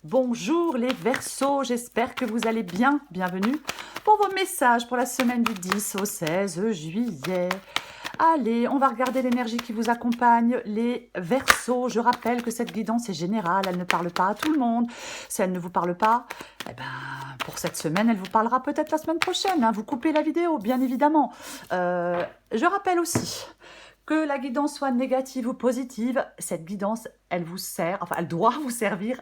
Bonjour les Verseaux, j'espère que vous allez bien. Bienvenue pour vos messages pour la semaine du 10 au 16 juillet. Allez, on va regarder l'énergie qui vous accompagne, les Verseaux. Je rappelle que cette guidance est générale, elle ne parle pas à tout le monde. Si elle ne vous parle pas, eh ben, pour cette semaine, elle vous parlera peut-être la semaine prochaine. Hein. Vous coupez la vidéo, bien évidemment. Je rappelle aussi que la guidance soit négative ou positive, cette guidance, elle vous sert, enfin, elle doit vous servir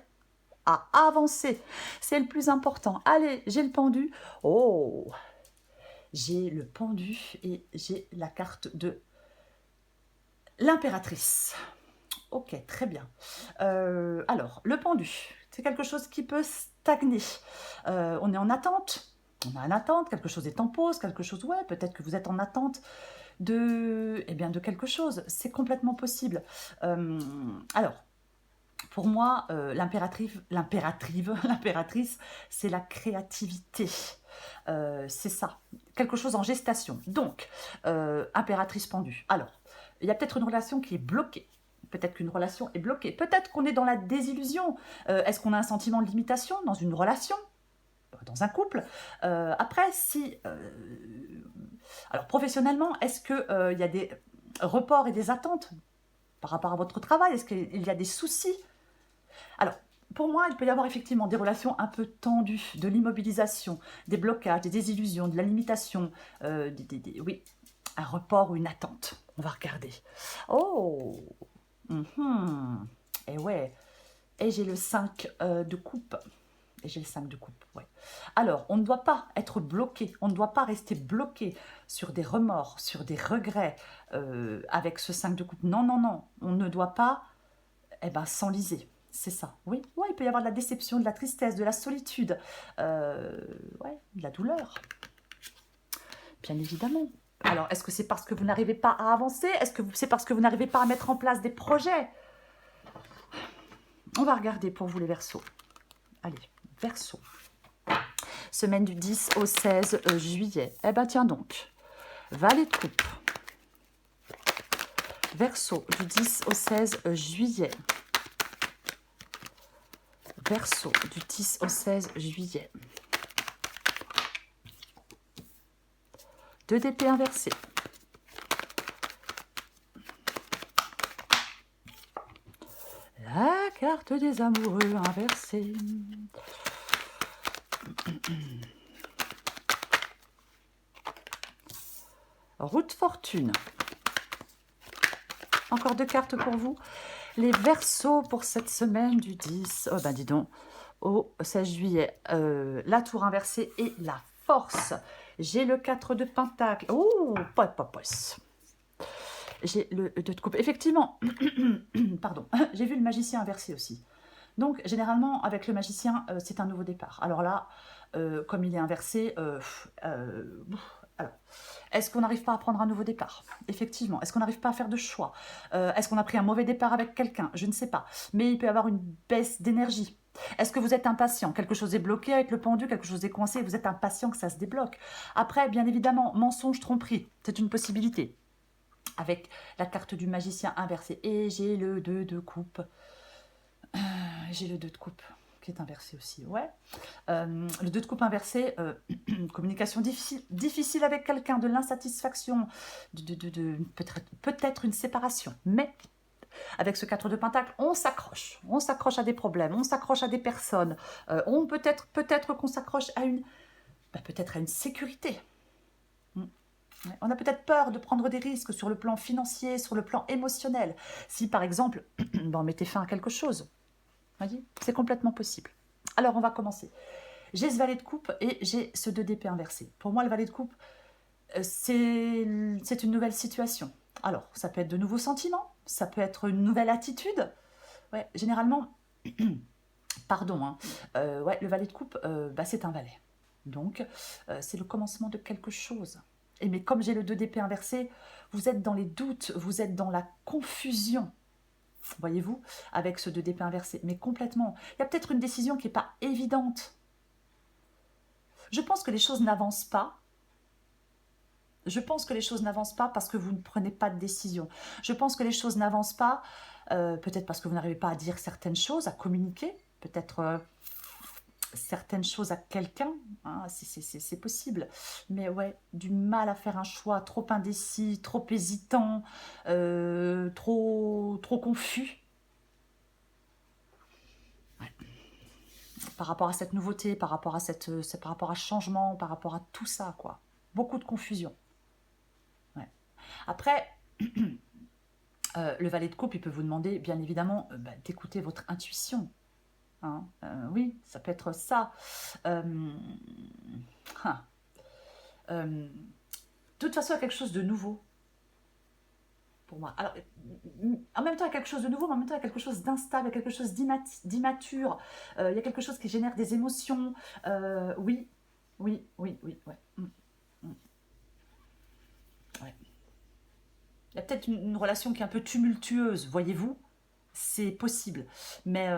à avancer. C'est le plus important. Allez, j'ai le pendu. Oh, j'ai le pendu et j'ai la carte de l'impératrice. Ok, très bien. Alors, le pendu, c'est quelque chose qui peut stagner. On est en attente. On est en attente, quelque chose est en pause, quelque chose, ouais, peut-être que vous êtes en attente de, eh bien, de quelque chose. C'est complètement possible. Alors, pour moi, l'impératrice, c'est la créativité. C'est ça, quelque chose en gestation. Donc, impératrice pendue. Alors, il y a peut-être une relation qui est bloquée. Peut-être qu'une relation est bloquée. Peut-être qu'on est dans la désillusion. Est-ce qu'on a un sentiment de limitation dans une relation, dans un couple? Après, si... alors, professionnellement, est-ce qu'il y a des reports et des attentes par rapport à votre travail? Est-ce qu'il y a des soucis? Alors, pour moi, il peut y avoir effectivement des relations un peu tendues, de l'immobilisation, des blocages, des désillusions, de la limitation, oui, un report ou une attente. On va regarder. Oh, et ouais, et j'ai le 5 de coupe. Et j'ai le 5 de coupe, ouais. Alors, on ne doit pas être bloqué, on ne doit pas rester bloqué sur des remords, sur des regrets avec ce 5 de coupe. Non, non, non, on ne doit pas s'enliser. C'est ça, oui. Ouais, il peut y avoir de la déception, de la tristesse, de la solitude, ouais, de la douleur, bien évidemment. Alors, est-ce que c'est parce que vous n'arrivez pas à avancer? Est-ce que c'est parce que vous n'arrivez pas à mettre en place des projets? On va regarder pour vous les Verseaux. Allez, Verseaux. Semaine du 10 au 16 juillet. Eh ben tiens donc, Valet de coupe. Verseaux, du 10 au 16 juillet. Verseau, du 10 au 16 juillet. 2 d'épée inversée. La carte des amoureux inversée. Route fortune. Encore 2 cartes pour vous. Les Verseaux pour cette semaine du 10, oh ben dis donc, au 16 juillet. La tour inversée et la force. J'ai le 4 de pentacle. Oh, pos. J'ai le 2 de coupe. Effectivement, pardon, j'ai vu le magicien inversé aussi. Donc, généralement, avec le magicien, c'est un nouveau départ. Alors là, comme il est inversé, alors, est-ce qu'on n'arrive pas à prendre un nouveau départ? Effectivement. Est-ce qu'on n'arrive pas à faire de choix? Est-ce qu'on a pris un mauvais départ avec quelqu'un? Je ne sais pas. Mais il peut y avoir une baisse d'énergie. Est-ce que vous êtes impatient? Quelque chose est bloqué avec le pendu, quelque chose est coincé, vous êtes impatient que ça se débloque. Après, bien évidemment, mensonge, tromperie, c'est une possibilité. Avec la carte du magicien inversé. Et j'ai le 2 de coupe. J'ai le 2 de coupe qui est inversé aussi, ouais. Le 2 de coupe inversé, communication difficile avec quelqu'un, de l'insatisfaction, peut-être une séparation. Mais avec ce 4 de pentacle, on s'accroche à des problèmes, on s'accroche à des personnes, peut-être qu'on s'accroche à peut-être à une sécurité. On a peut-être peur de prendre des risques sur le plan financier, sur le plan émotionnel. Si par exemple, on mettait fin à quelque chose. Voyez, c'est complètement possible. Alors, on va commencer. J'ai ce valet de coupe et j'ai ce 2 d'épée inversé. Pour moi, le valet de coupe, c'est une nouvelle situation. Alors, ça peut être de nouveaux sentiments, ça peut être une nouvelle attitude. Ouais, généralement, pardon, hein, ouais, le valet de coupe, c'est un valet. Donc, c'est le commencement de quelque chose. Et mais comme j'ai le 2 d'épée inversé, vous êtes dans les doutes, vous êtes dans la confusion. Voyez-vous, avec ce 2 d'épée inversé, mais complètement. Il y a peut-être une décision qui n'est pas évidente. Je pense que les choses n'avancent pas. Je pense que les choses n'avancent pas parce que vous ne prenez pas de décision. Je pense que les choses n'avancent pas, peut-être parce que vous n'arrivez pas à dire certaines choses, à communiquer. peut-être certaines choses à quelqu'un, hein, c'est possible, mais ouais, du mal à faire un choix, trop indécis, trop hésitant, trop confus. Ouais. Par rapport à cette nouveauté, par rapport à par rapport à ce changement, par rapport à tout ça, quoi. Beaucoup de confusion. Ouais. Après, le valet de coupe, il peut vous demander, bien évidemment, d'écouter votre intuition. Hein. Oui, ça peut être ça. Hein. De toute façon, il y a quelque chose de nouveau pour moi. Alors, en même temps, il y a quelque chose de nouveau, mais en même temps, il y a quelque chose d'instable, il y a quelque chose d'immature, il y a quelque chose qui génère des émotions. Oui, oui, oui, oui, ouais. Ouais. Il y a peut-être une relation qui est un peu tumultueuse, voyez-vous. C'est possible. Mais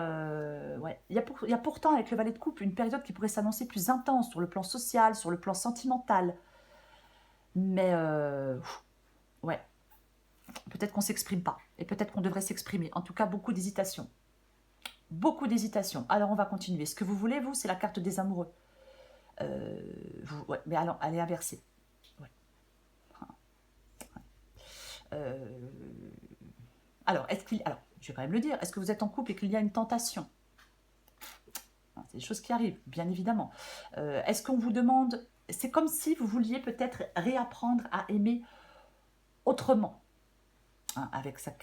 ouais. Il y a pourtant, avec le valet de coupe, une période qui pourrait s'annoncer plus intense sur le plan social, sur le plan sentimental. Mais ouais, peut-être qu'on ne s'exprime pas. Et peut-être qu'on devrait s'exprimer. En tout cas, beaucoup d'hésitation. Beaucoup d'hésitation. Alors, on va continuer. Ce que vous voulez, vous, c'est la carte des amoureux. Ouais, mais alors, elle est inversée. Ouais. Euh, alors, alors, je vais quand même le dire. Est-ce que vous êtes en couple et qu'il y a une tentation? C'est des choses qui arrivent, bien évidemment. Est-ce qu'on vous demande... C'est comme si vous vouliez peut-être réapprendre à aimer autrement, hein, avec cette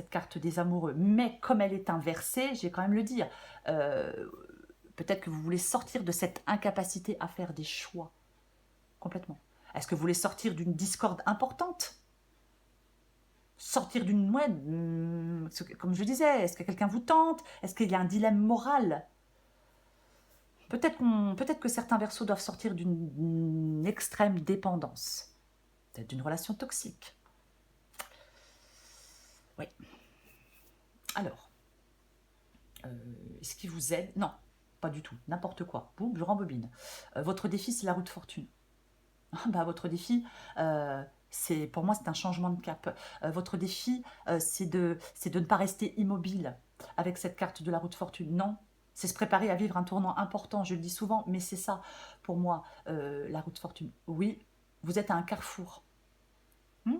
carte des amoureux. Mais comme elle est inversée, je vais quand même le dire, peut-être que vous voulez sortir de cette incapacité à faire des choix, complètement. Est-ce que vous voulez sortir d'une discorde importante? Sortir d'une... Ouais, comme je disais, est-ce que quelqu'un vous tente? Est-ce qu'il y a un dilemme moral? Peut-être que certains versos doivent sortir d'une extrême dépendance, peut-être d'une relation toxique. Oui. Alors, est-ce qu'il vous aide? Non, pas du tout, n'importe quoi. Boum, je rembobine. Votre défi, c'est la roue de fortune. Votre défi, pour moi, c'est un changement de cap. Votre défi, c'est de ne pas rester immobile avec cette carte de la roue de fortune. Non, c'est se préparer à vivre un tournant important, je le dis souvent, mais c'est ça, pour moi, la roue de fortune. Oui, vous êtes à un carrefour. Il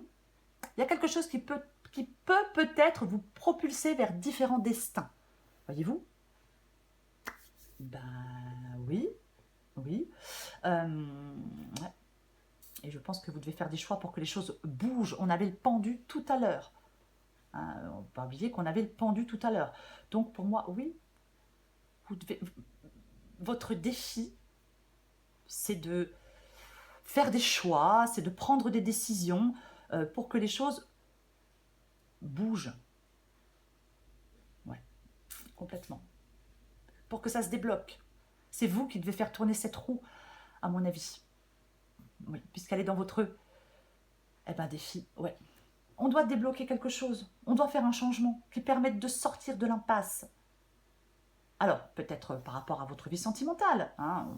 y a quelque chose qui peut peut-être vous propulser vers différents destins. Voyez-vous? Ben oui, oui. Ouais. Et je pense que vous devez faire des choix pour que les choses bougent. On avait le pendu tout à l'heure. Hein, on ne peut pas oublier qu'on avait le pendu tout à l'heure. Donc pour moi, oui, votre défi, c'est de faire des choix, c'est de prendre des décisions pour que les choses bougent. Ouais, complètement. Pour que ça se débloque. C'est vous qui devez faire tourner cette roue, à mon avis. Oui, puisqu'elle est dans votre... défi, ouais. On doit débloquer quelque chose. On doit faire un changement qui permette de sortir de l'impasse. Alors, peut-être par rapport à votre vie sentimentale, hein,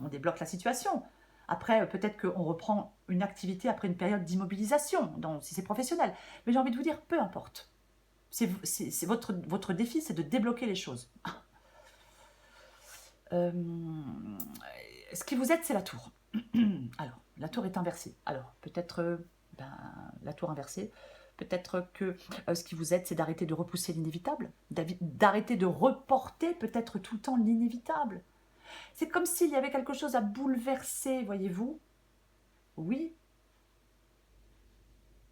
on débloque la situation. Après, peut-être qu'on reprend une activité après une période d'immobilisation, si c'est professionnel. Mais j'ai envie de vous dire, peu importe. C'est votre défi, c'est de débloquer les choses. Ce qui vous aide, c'est la tour. Alors, la tour est inversée. Alors, peut-être la tour inversée, peut-être que ce qui vous aide, c'est d'arrêter de repousser l'inévitable, d'arrêter de reporter peut-être tout le temps l'inévitable. C'est comme s'il y avait quelque chose à bouleverser, voyez-vous. Oui.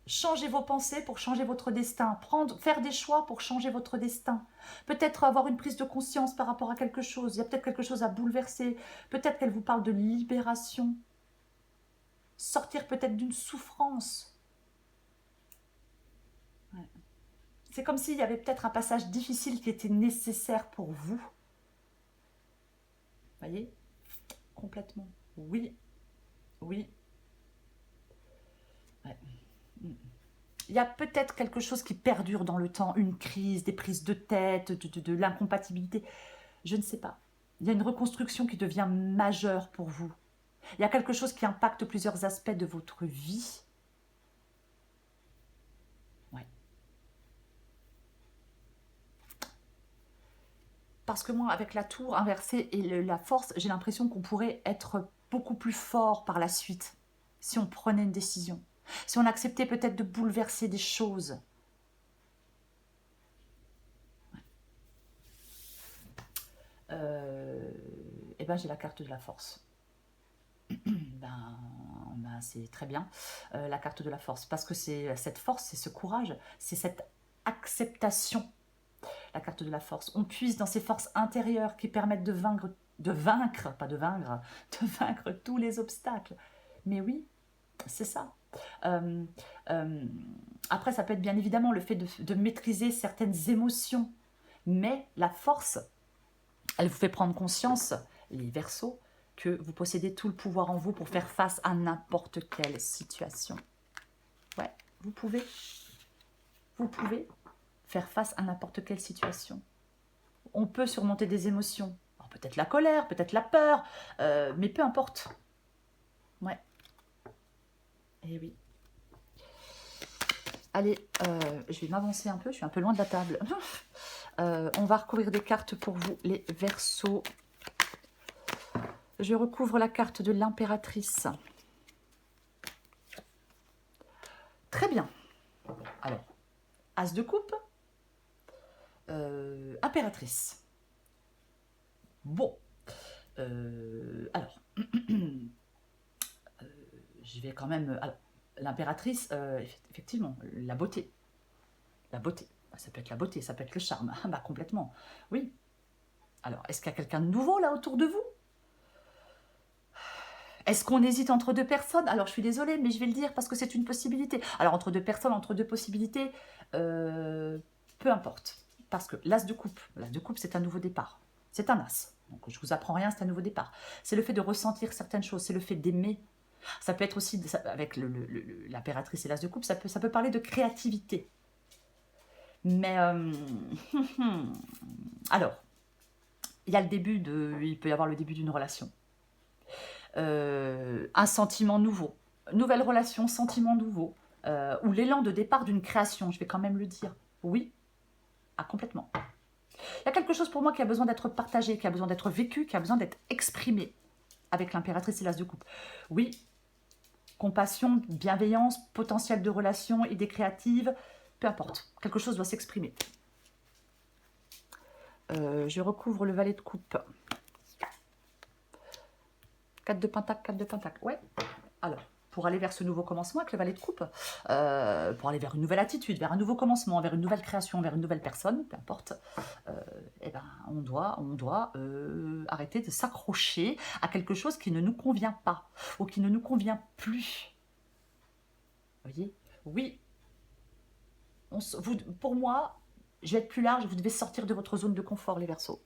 Changez vos pensées pour changer votre destin. Faire des choix pour changer votre destin. Peut-être avoir une prise de conscience par rapport à quelque chose. Il y a peut-être quelque chose à bouleverser. Peut-être qu'elle vous parle de libération. Sortir peut-être d'une souffrance. Ouais. C'est comme s'il y avait peut-être un passage difficile qui était nécessaire pour vous. Voyez? Complètement. Oui. Oui. Ouais. Il y a peut-être quelque chose qui perdure dans le temps, une crise, des prises de tête, de l'incompatibilité. Je ne sais pas. Il y a une reconstruction qui devient majeure pour vous. Il y a quelque chose qui impacte plusieurs aspects de votre vie. Ouais. Parce que moi, avec la tour inversée et la force, j'ai l'impression qu'on pourrait être beaucoup plus fort par la suite si on prenait une décision. Si on acceptait peut-être de bouleverser des choses. Et ben j'ai la carte de la force. C'est très bien, la carte de la force. Parce que c'est cette force, c'est ce courage, c'est cette acceptation. La carte de la force. On puise dans ces forces intérieures qui permettent de vaincre, pas de vaincre, de vaincre tous les obstacles. Mais oui, c'est ça. Euh, euh, Après, ça peut être bien évidemment le fait de maîtriser certaines émotions. Mais la force, elle vous fait prendre conscience, les Verseaux, que vous possédez tout le pouvoir en vous pour faire face à n'importe quelle situation. Ouais, vous pouvez faire face à n'importe quelle situation. On peut surmonter des émotions. Peut-être la colère, peut-être la peur, mais peu importe. Ouais. Et oui. Allez, je vais m'avancer un peu, je suis un peu loin de la table. On va recouvrir des cartes pour vous, les Verseaux. Je recouvre la carte de l'impératrice. Très bien. Alors, As de coupe, impératrice. Bon. Alors, je vais quand même... L'impératrice, effectivement, la beauté. La beauté. Ça peut être la beauté, ça peut être le charme. Bah, complètement. Oui. Alors, est-ce qu'il y a quelqu'un de nouveau là autour de vous? Est-ce qu'on hésite entre deux personnes? Alors, je suis désolée, mais je vais le dire parce que c'est une possibilité. Alors, entre deux personnes, entre deux possibilités, peu importe. Parce que l'as de coupe, c'est un nouveau départ. C'est un as. Donc, je vous apprends rien, c'est un nouveau départ. C'est le fait de ressentir certaines choses, c'est le fait d'aimer. Ça peut être aussi, avec l'impératrice et l'as de coupe, ça peut parler de créativité. Mais, alors, il peut y avoir le début d'une relation. Un sentiment nouveau. Nouvelle relation, sentiment nouveau. Ou l'élan de départ d'une création, je vais quand même le dire. Oui, complètement. Il y a quelque chose pour moi qui a besoin d'être partagé, qui a besoin d'être vécu, qui a besoin d'être exprimé avec l'impératrice et l'as de coupe. Oui, compassion, bienveillance, potentiel de relation, idées créatives, peu importe. Quelque chose doit s'exprimer. Je recouvre le valet de coupe. 4 de pentacle, 4 de pentacle. Ouais. Alors, pour aller vers ce nouveau commencement avec le valet de coupe, pour aller vers une nouvelle attitude, vers un nouveau commencement, vers une nouvelle création, vers une nouvelle personne, peu importe, eh ben, on doit arrêter de s'accrocher à quelque chose qui ne nous convient pas ou qui ne nous convient plus. Vous voyez? Oui. Pour moi, je vais être plus large, vous devez sortir de votre zone de confort, les Verseaux.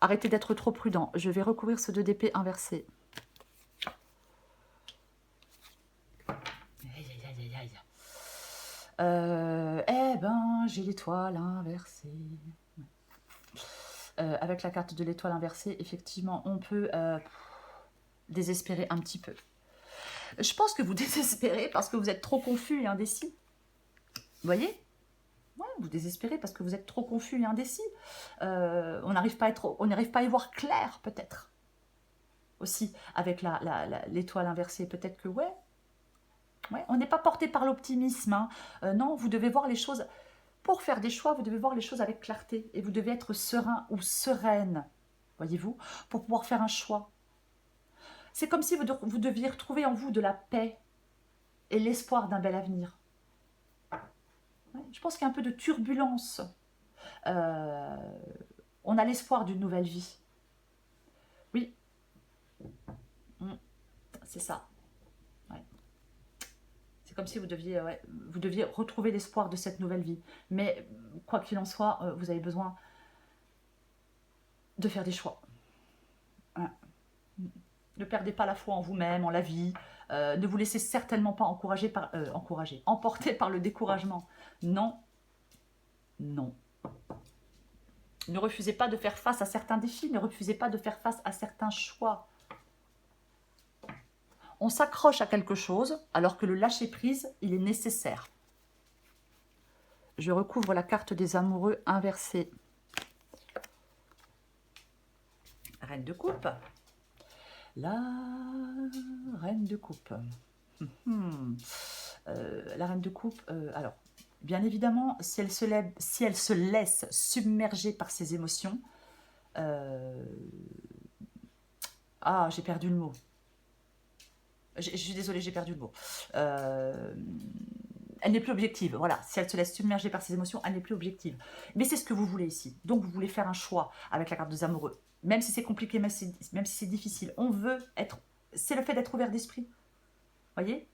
Arrêtez d'être trop prudent. Je vais recouvrir ce 2 d'épée inversé. Eh ben, j'ai l'étoile inversée. Avec la carte de l'étoile inversée, effectivement, on peut désespérer un petit peu. Je pense que vous désespérez parce que vous êtes trop confus et indécis. Vous voyez? Ouais, vous désespérez parce que vous êtes trop confus et indécis. On n'arrive pas à y voir clair, peut-être. Aussi, avec l'étoile inversée, peut-être que, ouais, on n'est pas porté par l'optimisme. Hein. Non, vous devez voir les choses... Pour faire des choix, vous devez voir les choses avec clarté. Et vous devez être serein ou sereine, voyez-vous, pour pouvoir faire un choix. C'est comme si vous deviez retrouver en vous de la paix et l'espoir d'un bel avenir. Ouais, je pense qu'il y a un peu de turbulence. On a l'espoir d'une nouvelle vie. Oui. C'est ça. Ouais. C'est comme si vous deviez retrouver l'espoir de cette nouvelle vie. Mais quoi qu'il en soit, vous avez besoin de faire des choix. Ouais. Ne perdez pas la foi en vous-même, en la vie. Ne vous laissez certainement pas emporter par le découragement. Non. Non. Ne refusez pas de faire face à certains défis. Ne refusez pas de faire face à certains choix. On s'accroche à quelque chose alors que le lâcher-prise, il est nécessaire. Je recouvre la carte des amoureux inversée. reine de coupe. La reine de coupe. La reine de coupe, alors, bien évidemment, si elle se laisse submerger par ses émotions, ah, j'ai perdu le mot. Je suis désolée, j'ai perdu le mot. Elle n'est plus objective, voilà. Si elle se laisse submerger par ses émotions, elle n'est plus objective. Mais c'est ce que vous voulez ici. Donc, vous voulez faire un choix avec la carte des amoureux. Même si c'est compliqué, même si c'est difficile. On veut être... C'est le fait d'être ouvert d'esprit. Voyez?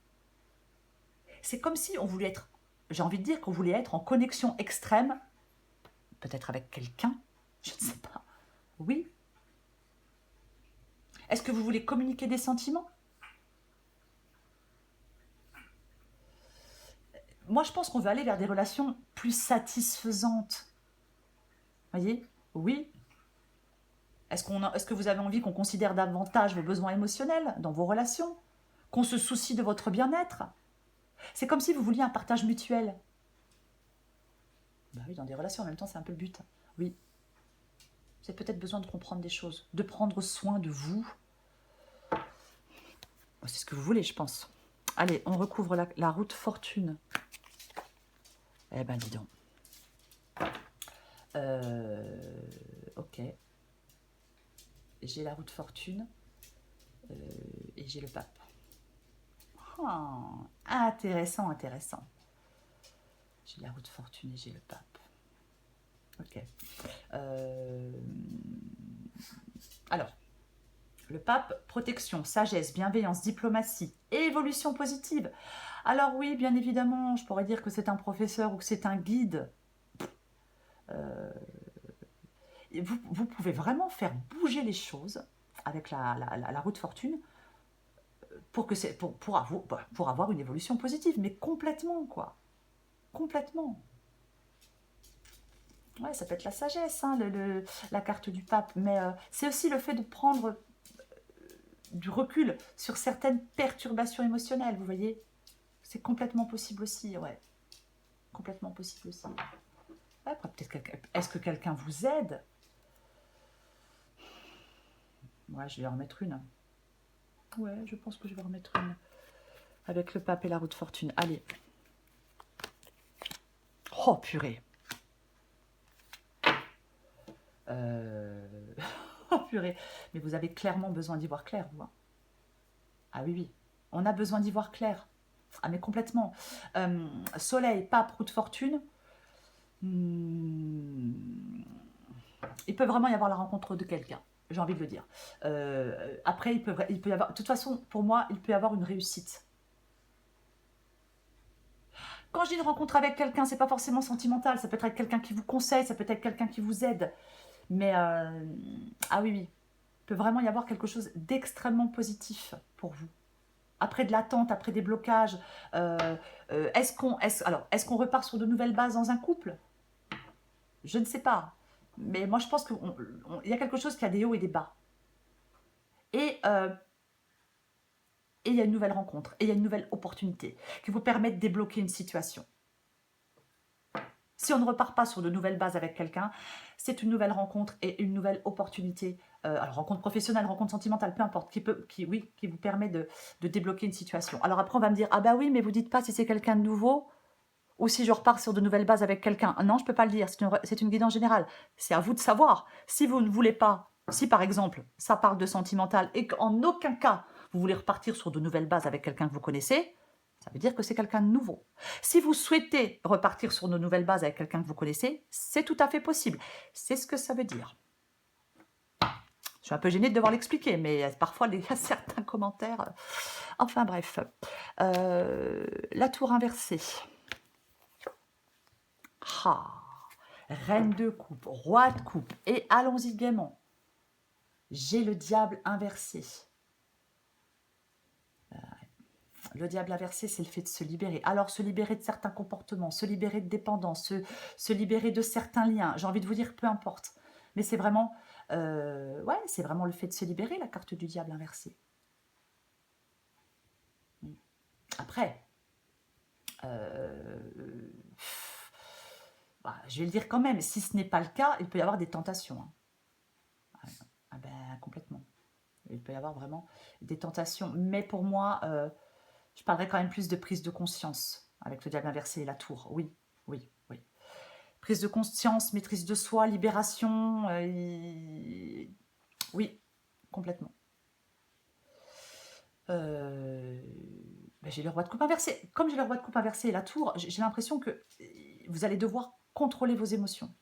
C'est comme si on voulait être... J'ai envie de dire qu'on voulait être en connexion extrême. Peut-être avec quelqu'un. Je ne sais pas. Oui. Est-ce que vous voulez communiquer des sentiments? Moi, je pense qu'on veut aller vers des relations plus satisfaisantes. Voyez? Oui. Est-ce que vous avez envie qu'on considère davantage vos besoins émotionnels dans vos relations? Qu'on se soucie de votre bien-être? C'est comme si vous vouliez un partage mutuel. Bah oui, dans des relations, en même temps, c'est un peu le but. Oui. Vous avez peut-être besoin de comprendre des choses, de prendre soin de vous. C'est ce que vous voulez, je pense. Allez, on recouvre la route fortune. Eh ben, dis donc. Ok. J'ai la route fortune et j'ai le pape. Intéressant, intéressant. J'ai la route fortune et j'ai le pape. Ok. Alors, le pape, protection, sagesse, bienveillance, diplomatie, évolution positive. Alors oui, bien évidemment, je pourrais dire que c'est un professeur ou que c'est un guide. Vous pouvez vraiment faire bouger les choses avec la route fortune pour avoir une évolution positive, mais complètement, quoi. Complètement. Ouais, ça peut être la sagesse, hein, la carte du pape, mais c'est aussi le fait de prendre du recul sur certaines perturbations émotionnelles, vous voyez. C'est complètement possible aussi, ouais. Complètement possible aussi. Ouais, après, est-ce que quelqu'un vous aide? Ouais, je vais en remettre une. Ouais, je pense que je vais en remettre une. Avec le pape et la roue de fortune. Allez. Oh, purée. Oh, purée. Mais vous avez clairement besoin d'y voir clair, vous. Hein. Ah oui, oui. On a besoin d'y voir clair. Ah, mais complètement. Soleil, pape, roue de fortune. Il peut vraiment y avoir la rencontre de quelqu'un. J'ai envie de le dire. Après, il peut y avoir... De toute façon, pour moi, il peut y avoir une réussite. Quand je dis une rencontre avec quelqu'un, c'est pas forcément sentimental. Ça peut être quelqu'un qui vous conseille, ça peut être quelqu'un qui vous aide. Mais, ah oui, oui. Il peut vraiment y avoir quelque chose d'extrêmement positif pour vous. Après de l'attente, après des blocages, est-ce qu'on repart sur de nouvelles bases dans un couple? Je ne sais pas. Mais moi, je pense qu'il y a quelque chose qui a des hauts et des bas. Et il y a une nouvelle rencontre, et il y a une nouvelle opportunité qui vous permet de débloquer une situation. Si on ne repart pas sur de nouvelles bases avec quelqu'un, c'est une nouvelle rencontre et une nouvelle opportunité. Alors, rencontre professionnelle, rencontre sentimentale, peu importe, qui vous permet de débloquer une situation. Alors après, on va me dire, ah bah oui, mais vous dites pas si c'est quelqu'un de nouveau ou si je repars sur de nouvelles bases avec quelqu'un. Non, je ne peux pas le dire, c'est une guidance générale. C'est à vous de savoir. Si vous ne voulez pas, si par exemple, ça parle de sentimental et qu'en aucun cas, vous voulez repartir sur de nouvelles bases avec quelqu'un que vous connaissez, ça veut dire que c'est quelqu'un de nouveau. Si vous souhaitez repartir sur de nouvelles bases avec quelqu'un que vous connaissez, c'est tout à fait possible. C'est ce que ça veut dire. Je suis un peu gênée de devoir l'expliquer, mais parfois, il y a certains commentaires. Enfin bref. La tour inversée. Ah, reine de coupe, roi de coupe. Et allons-y gaiement. J'ai le diable inversé. Le diable inversé, c'est le fait de se libérer. Alors, se libérer de certains comportements, se libérer de dépendance, se libérer de certains liens. J'ai envie de vous dire, peu importe. Mais c'est vraiment, ouais, c'est vraiment le fait de se libérer, la carte du diable inversé. Après, bah, je vais le dire quand même, si ce n'est pas le cas, il peut y avoir des tentations. Hein. Ah ben, complètement. Il peut y avoir vraiment des tentations. Mais pour moi, je parlerais quand même plus de prise de conscience avec le diable inversé et la tour. Oui, oui, oui. Prise de conscience, maîtrise de soi, libération. Oui, complètement. Ben, j'ai le roi de coupe inversé. Comme j'ai le roi de coupe inversé et la tour, j'ai l'impression que vous allez devoir contrôler vos émotions.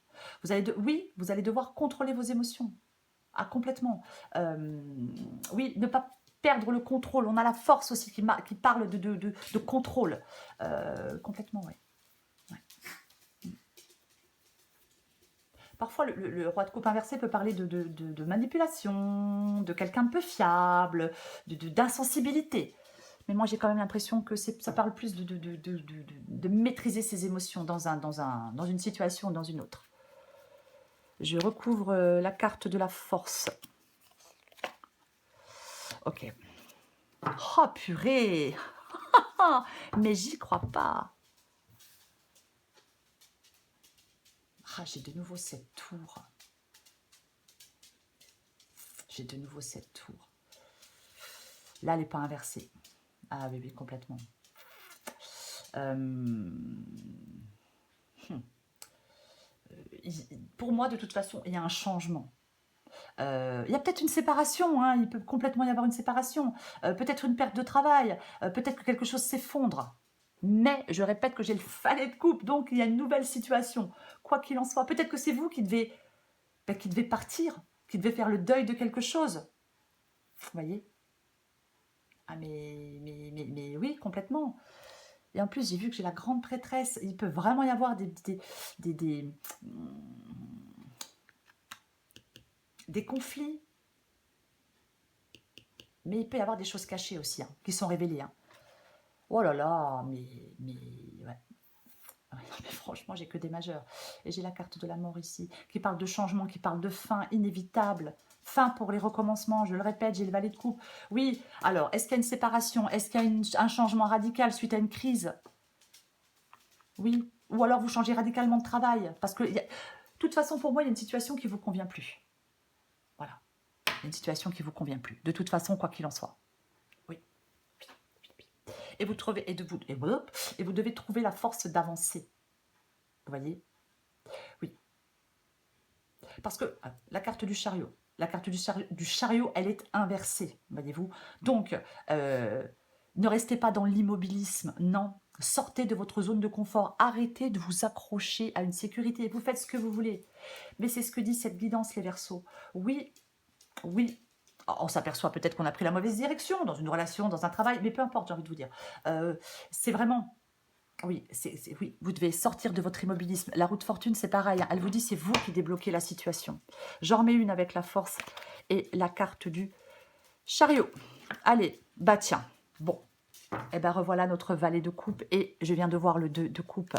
Oui, vous allez devoir contrôler vos émotions. Ah, complètement. Oui, ne pas perdre le contrôle. On a la force aussi qui parle de contrôle. Complètement, oui. Ouais. Parfois, le roi de coupe inversé peut parler de manipulation, de quelqu'un de peu fiable, d'insensibilité. Mais moi, j'ai quand même l'impression que ça parle plus de maîtriser ses émotions dans une situation ou dans une autre. Je recouvre la carte de la force. Ok. Oh, purée. Mais j'y crois pas. Ah, j'ai de nouveau cette tour. J'ai de nouveau cette tour. Là, elle n'est pas inversée. Ah oui, oui, complètement. Pour moi, de toute façon, il y a un changement. Il y a peut-être une séparation, hein, il peut complètement y avoir une séparation, peut-être une perte de travail, peut-être que quelque chose s'effondre. Mais je répète que j'ai le valet de coupe, donc il y a une nouvelle situation. Quoi qu'il en soit, peut-être que c'est vous qui devez partir, qui devez faire le deuil de quelque chose. Vous voyez? Ah mais oui, complètement. Et en plus, j'ai vu que j'ai la grande prêtresse. Il peut vraiment y avoir des conflits. Mais il peut y avoir des choses cachées aussi, hein, qui sont révélées. Hein. Oh là là, ouais. Mais franchement, j'ai que des majeurs. Et j'ai la carte de la mort ici, qui parle de changement, qui parle de fin inévitable. Fin pour les recommencements, je le répète, j'ai le valet de coupe. Oui, alors, est-ce qu'il y a une séparation? Est-ce qu'il y a un changement radical suite à une crise? Oui. Ou alors vous changez radicalement de travail. Parce que, de toute façon, pour moi, il y a une situation qui ne vous convient plus. Voilà. Il y a une situation qui ne vous convient plus. De toute façon, quoi qu'il en soit. Oui. Et vous trouvez, et vous devez trouver la force d'avancer. Vous voyez? Oui. Parce que la carte du chariot, du chariot, elle est inversée, voyez-vous. Donc, ne restez pas dans l'immobilisme, non. Sortez de votre zone de confort, arrêtez de vous accrocher à une sécurité. Vous faites ce que vous voulez. Mais c'est ce que dit cette guidance, les Verseaux. Oui, oui. On s'aperçoit peut-être qu'on a pris la mauvaise direction dans une relation, dans un travail, mais peu importe, j'ai envie de vous dire. C'est vraiment... Oui, oui, vous devez sortir de votre immobilisme. La roue de fortune, c'est pareil. Hein. Elle vous dit, c'est vous qui débloquez la situation. J'en remets une avec la force et la carte du chariot. Allez, bah tiens. Bon, et ben revoilà notre valet de coupe et je viens de voir le 2 de coupe.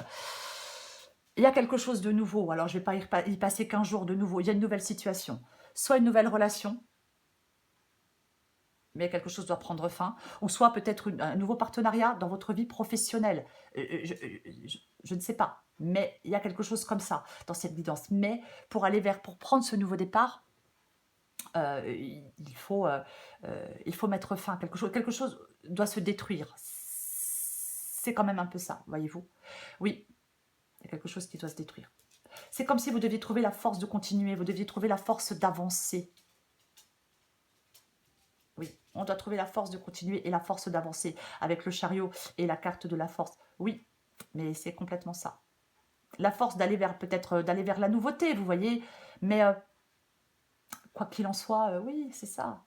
Il y a quelque chose de nouveau. Alors, je ne vais pas y passer 15 jours de nouveau. Il y a une nouvelle situation. Soit une nouvelle relation, mais quelque chose doit prendre fin, ou soit peut-être un nouveau partenariat dans votre vie professionnelle. Je ne sais pas, mais il y a quelque chose comme ça dans cette guidance. Mais pour prendre ce nouveau départ, il faut mettre fin. Quelque chose doit se détruire. C'est quand même un peu ça, voyez-vous. Oui, il y a quelque chose qui doit se détruire. C'est comme si vous deviez trouver la force de continuer, vous deviez trouver la force d'avancer. Oui, on doit trouver la force de continuer et la force d'avancer avec le chariot et la carte de la force. Oui, mais c'est complètement ça. La force d'aller vers peut-être d'aller vers la nouveauté, vous voyez. Mais quoi qu'il en soit, oui, c'est ça.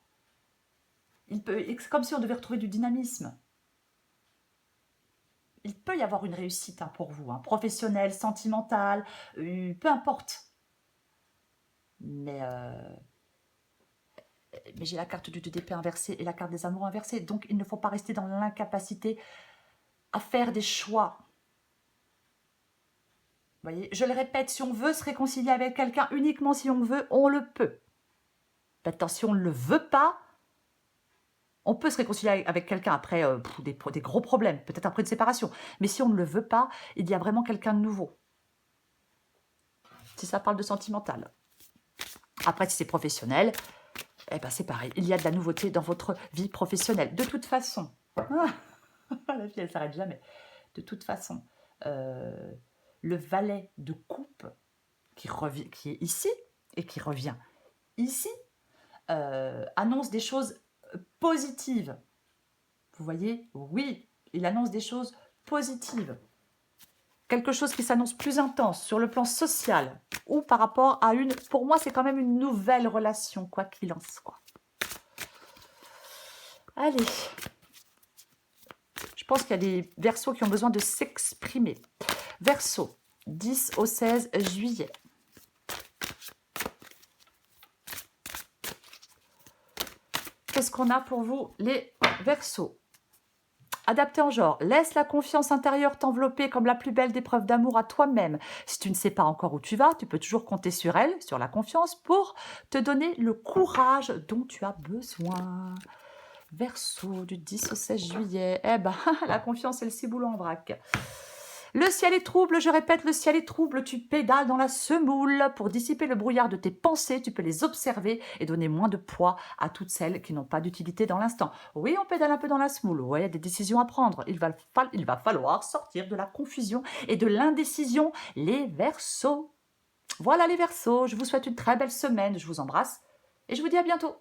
C'est comme si on devait retrouver du dynamisme. Il peut y avoir une réussite hein, pour vous, hein, professionnelle, sentimentale, peu importe. Mais j'ai la carte du 2 d'épée inversée et la carte des amours inversée. Donc, il ne faut pas rester dans l'incapacité à faire des choix. Vous voyez, je le répète, si on veut se réconcilier avec quelqu'un, uniquement si on veut, on le peut. Maintenant, si on ne le veut pas, on peut se réconcilier avec quelqu'un après des gros problèmes, peut-être après une séparation. Mais si on ne le veut pas, il y a vraiment quelqu'un de nouveau. Si ça parle de sentimental. Après, si c'est professionnel, Eh ben c'est pareil, il y a de la nouveauté dans votre vie professionnelle. De toute façon, la vie, elle ne s'arrête jamais. De toute façon, le valet de coupe qui est ici et qui revient ici annonce des choses positives. Vous voyez? Oui, il annonce des choses positives. Quelque chose qui s'annonce plus intense sur le plan social ou par rapport à une... Pour moi, c'est quand même une nouvelle relation, quoi qu'il en soit. Allez. Je pense qu'il y a des Verseaux qui ont besoin de s'exprimer. Verseau, 10 au 16 juillet. Qu'est-ce qu'on a pour vous, les Verseaux? Adapté en genre, laisse la confiance intérieure t'envelopper comme la plus belle des preuves d'amour à toi-même. Si tu ne sais pas encore où tu vas, tu peux toujours compter sur elle, sur la confiance, pour te donner le courage dont tu as besoin. Verseau, du 10 au 16 juillet. Eh ben, la confiance, elle s'éboule en vrac. Le ciel est trouble, je répète, le ciel est trouble, tu pédales dans la semoule. Pour dissiper le brouillard de tes pensées, tu peux les observer et donner moins de poids à toutes celles qui n'ont pas d'utilité dans l'instant. Oui, on pédale un peu dans la semoule, oui, il y a des décisions à prendre. Il va falloir sortir de la confusion et de l'indécision, les Verseaux. Voilà les Verseaux, je vous souhaite une très belle semaine, je vous embrasse et je vous dis à bientôt.